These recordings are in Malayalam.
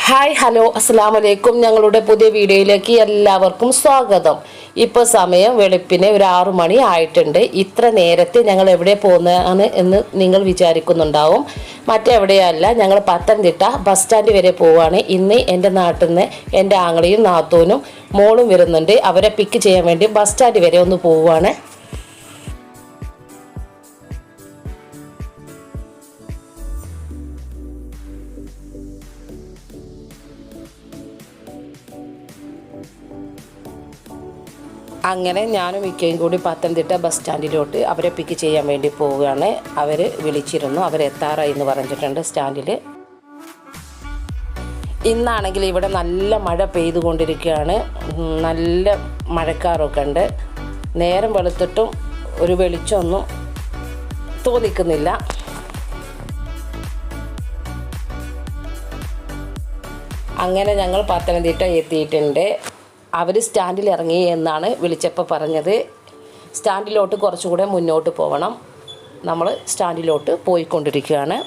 ഹായ് ഹലോ അസ്സലാമലൈക്കും. ഞങ്ങളുടെ പുതിയ വീഡിയോയിലേക്ക് എല്ലാവർക്കും സ്വാഗതം. ഇപ്പോൾ സമയം വെളുപ്പിന് ഒരു 6 മണി ആയിട്ടുണ്ട്. ഇത്ര നേരത്തെ ഞങ്ങൾ എവിടെ പോകുന്നതാണ് എന്ന് നിങ്ങൾ വിചാരിക്കുന്നുണ്ടാവും. മറ്റെവിടെയല്ല, ഞങ്ങൾ പത്തനംതിട്ട ബസ് സ്റ്റാൻഡ് വരെ പോവുകയാണ്. ഇന്ന് എൻ്റെ നാട്ടിൽ നിന്ന് എൻ്റെ ആങ്ങളയും നാത്തൂനും മോളും വരുന്നുണ്ട്. അവരെ പിക്ക് ചെയ്യാൻ വേണ്ടി ബസ് സ്റ്റാൻഡ് വരെ ഒന്ന് പോവുകയാണ്. അങ്ങനെ ഞാനും മിക്കയും കൂടി പത്തനംതിട്ട ബസ് സ്റ്റാൻഡിലോട്ട് അവരെ പിക്ക് ചെയ്യാൻ വേണ്ടി പോവുകയാണ്. അവർ വിളിച്ചിരുന്നു, അവരെത്താറായി എന്ന് പറഞ്ഞിട്ടുണ്ട് സ്റ്റാൻഡിൽ. ഇന്നാണെങ്കിൽ ഇവിടെ നല്ല മഴ പെയ്തുകൊണ്ടിരിക്കുകയാണ്. നല്ല മഴക്കാറൊക്കെ ഉണ്ട്. നേരം വെളുത്തിട്ടും ഒരു വെളിച്ചമൊന്നും തോന്നിക്കുന്നില്ല. അങ്ങനെ ഞങ്ങൾ പത്തനംതിട്ട എത്തിയിട്ടുണ്ട്. അവർ സ്റ്റാൻഡിൽ ഇറങ്ങി എന്നാണ് വിളിച്ചപ്പോൾ പറഞ്ഞത്. സ്റ്റാൻഡിലോട്ട് കുറച്ചുകൂടെ മുന്നോട്ട് പോകണം. നമ്മൾ സ്റ്റാൻഡിലോട്ട് പോയിക്കൊണ്ടിരിക്കുകയാണ്.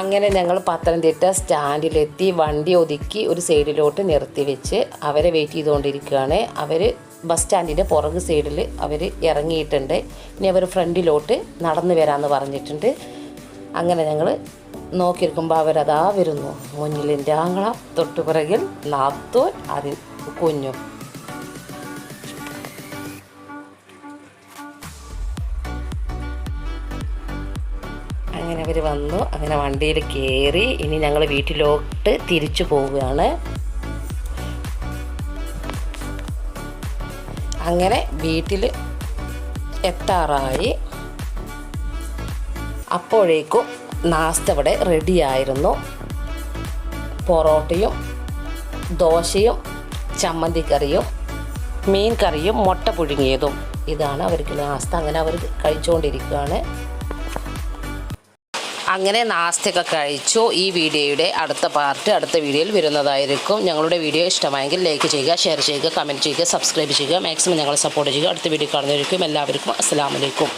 അങ്ങനെ ഞങ്ങൾ പത്തനംതിട്ട സ്റ്റാൻഡിലെത്തി. വണ്ടി ഒതുക്കി ഒരു സൈഡിലോട്ട് നിർത്തി വെച്ച് അവരെ വെയിറ്റ് ചെയ്തുകൊണ്ടിരിക്കുകയാണ്. അവർ ബസ് സ്റ്റാൻഡിൻ്റെ പുറകു സൈഡിൽ അവർ ഇറങ്ങിയിട്ടുണ്ട്. ഇനി അവർ ഫ്രണ്ടിലോട്ട് നടന്നു വരാമെന്ന് പറഞ്ഞിട്ടുണ്ട്. അങ്ങനെ ഞങ്ങൾ നോക്കിയിരിക്കുമ്പോൾ അവരതാ വരുന്നു. മുന്നിൽ എൻ്റെ ആങ്ങള, തൊട്ടുപിറകിൽ നാത്തൂൻ, അതിൽ കുഞ്ഞു. അങ്ങനെ അവർ വന്നു. അങ്ങനെ വണ്ടിയിൽ കയറി. ഇനി ഞങ്ങൾ വീട്ടിലോട്ട് തിരിച്ചു പോവുകയാണ്. അങ്ങനെ വീട്ടിൽ എത്താറായി. അപ്പോഴേക്കും നാസ്ത ഇവിടെ റെഡിയായിരുന്നു. പൊറോട്ടയും ദോശയും ചമ്മന്തിക്കറിയും മീൻ കറിയും മുട്ട പുഴുങ്ങിയതും. ഇതാണ് അവർക്ക് നാസ്ത. അങ്ങനെ അവർ കഴിച്ചുകൊണ്ടിരിക്കുകയാണ്. അങ്ങനെ നാസ്തയൊക്കെ കഴിച്ചു. ഈ വീഡിയോയുടെ അടുത്ത പാർട്ട് അടുത്ത വീഡിയോയിൽ വരുന്നതായിരിക്കും. ഞങ്ങളുടെ വീഡിയോ ഇഷ്ടമായെങ്കിൽ ലൈക്ക് ചെയ്യുക, ഷെയർ ചെയ്യുക, കമൻറ്റ് ചെയ്യുക, സബ്സ്ക്രൈബ് ചെയ്യുക. മാക്സിമം ഞങ്ങളെ സപ്പോർട്ട് ചെയ്യുക. അടുത്ത വീഡിയോ കാണുന്നതായിരിക്കും. എല്ലാവർക്കും അസ്സലാമു അലൈക്കും.